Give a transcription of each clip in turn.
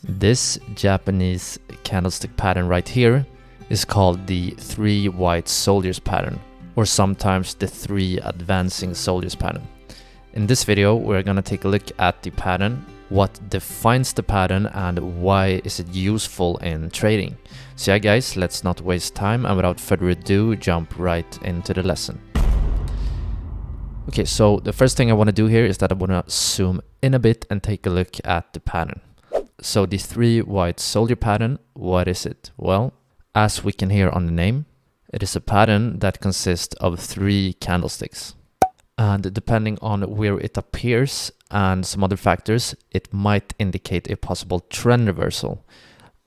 This Japanese candlestick pattern right here is called the 3 white soldiers pattern, or sometimes the 3 advancing soldiers pattern. In this video, we're going to take a look at the pattern, what defines the pattern, and why is it useful in trading. So yeah guys, let's not waste time, and without further ado, jump right into the lesson. Okay, so the first thing I want to do here is that I want to zoom in a bit and take a look at the pattern. So the 3 white soldier pattern, what is it? Well, as we can hear on the name, it is a pattern that consists of 3 candlesticks. And depending on where it appears and some other factors, it might indicate a possible trend reversal.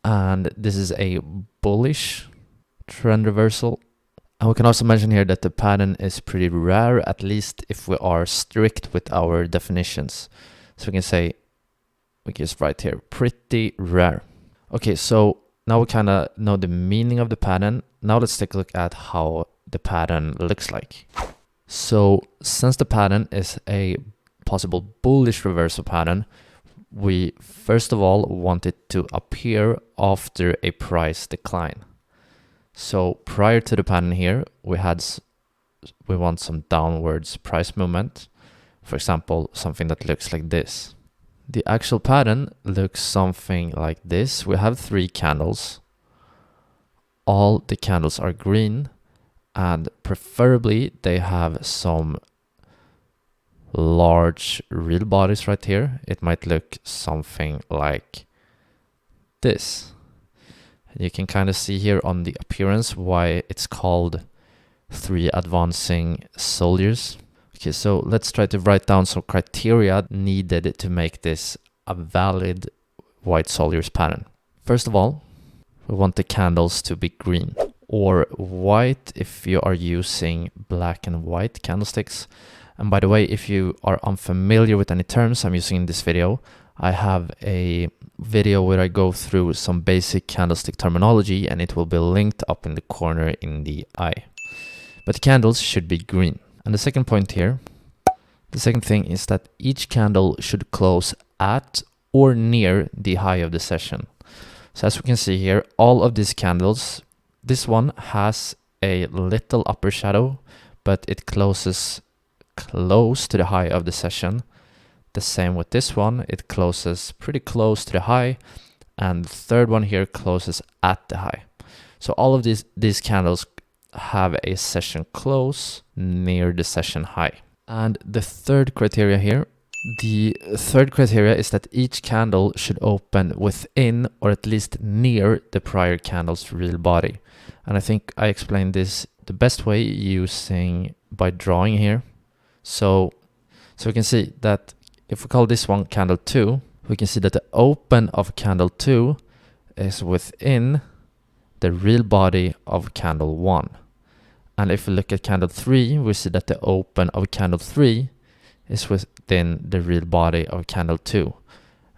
And this is a bullish trend reversal. And we can also mention here that the pattern is pretty rare, at least if we are strict with our definitions. So we can say, we can just write here, pretty rare. Okay, so now we kind of know the meaning of the pattern. Now let's take a look at how the pattern looks like. So since the pattern is a possible bullish reversal pattern, we first of all want it to appear after a price decline. So prior to the pattern here, we want some downwards price movement. For example, something that looks like this. The actual pattern looks something like this. We have 3 candles. All the candles are green, and preferably they have some large real bodies right here. It might look something like this. You can kind of see here on the appearance why it's called 3 advancing soldiers. Okay, so let's try to write down some criteria needed to make this a valid white soldiers pattern. First of all, we want the candles to be green or white if you are using black and white candlesticks. And by the way, if you are unfamiliar with any terms I'm using in this video, I have a video where I go through some basic candlestick terminology, and it will be linked up in the corner in the eye. But the candles should be green. And the second point here, the second thing is that each candle should close at or near the high of the session. So as we can see here, all of these candles, this one has a little upper shadow, but it closes close to the high of the session. The same with this one, it closes pretty close to the high, and the third one here closes at the high. So all of these candles have a session close near the session high. And the third criteria here, is that each candle should open within or at least near the prior candle's real body. And I think I explained this the best way by drawing here. So we can see that if we call this one candle 2, we can see that the open of candle 2 is within the real body of candle 1. And if we look at candle 3, we see that the open of candle 3 is within the real body of candle 2.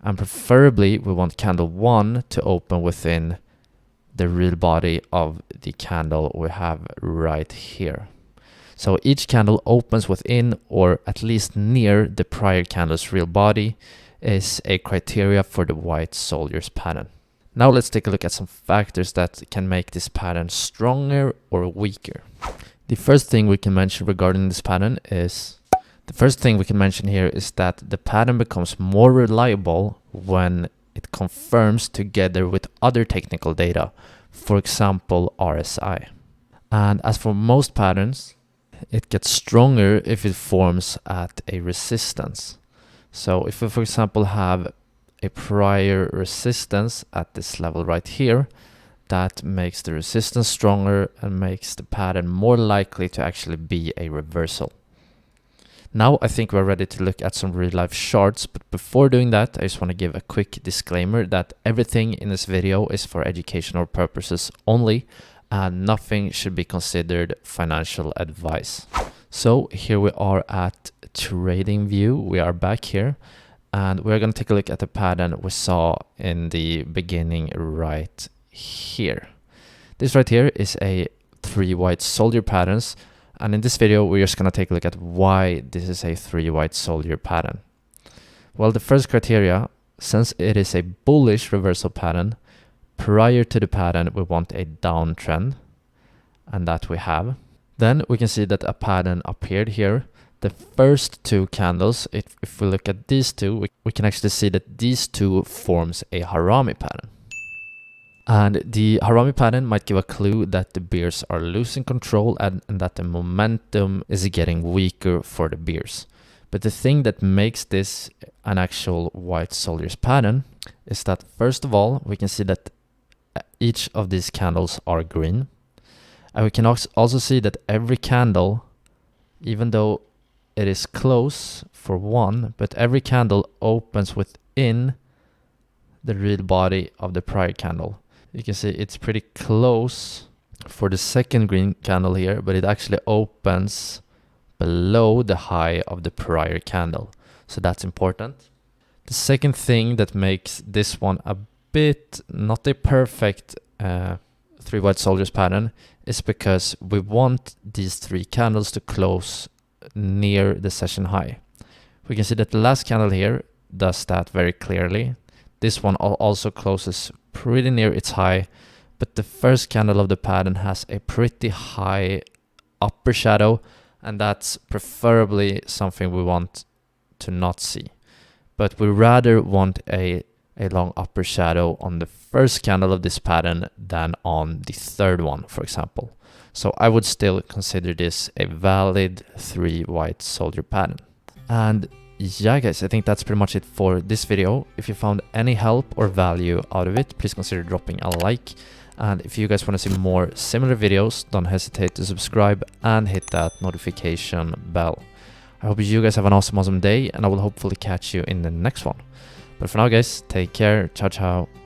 And preferably, we want candle 1 to open within the real body of the candle we have right here. So each candle opens within or at least near the prior candle's real body is a criteria for the white soldiers pattern. Now let's take a look at some factors that can make this pattern stronger or weaker. The first thing we can mention regarding this pattern is that the pattern becomes more reliable when it confirms together with other technical data, for example RSI. And as for most patterns, it gets stronger if it forms at a resistance. So if we, for example, have a prior resistance at this level right here, that makes the resistance stronger and makes the pattern more likely to actually be a reversal. Now I think we're ready to look at some real life charts, but before doing that, I just want to give a quick disclaimer that everything in this video is for educational purposes only, and nothing should be considered financial advice. So here we are at Trading View. We are back here, and we're going to take a look at the pattern we saw in the beginning right here. This right here is a 3 white soldier patterns, and in this video we're just going to take a look at why this is a 3 white soldier pattern. Well, the first criteria since it is a bullish reversal pattern, prior to the pattern we want a downtrend, and that we have. Then we can see that a pattern appeared here. The first two candles, if we look at these two, we can actually see that these two forms a harami pattern. And the harami pattern might give a clue that the bears are losing control and that the momentum is getting weaker for the bears. But the thing that makes this an actual white soldiers pattern is that, first of all, we can see that each of these candles are green. And we can also see that every candle, even though it is close for one, but every candle opens within the real body of the prior candle. You can see it's pretty close for the second green candle here, but it actually opens below the high of the prior candle. So that's important. The second thing that makes this one a bit not a perfect three white soldiers pattern is because we want these three candles to close near the session high. We can see that the last candle here does that very clearly. This one also closes pretty near its high, but the first candle of the pattern has a pretty high upper shadow, and that's preferably something we want to not see. But we rather want a long upper shadow on the first candle of this pattern than on the third one, for example. So I would still consider this a valid three white soldier pattern. And yeah guys, I think that's pretty much it for this video. If you found any help or value out of it, please consider dropping a like. And if you guys want to see more similar videos, don't hesitate to subscribe and hit that notification bell. I hope you guys have an awesome day, and I will hopefully catch you in the next one. But for now guys, take care, ciao ciao.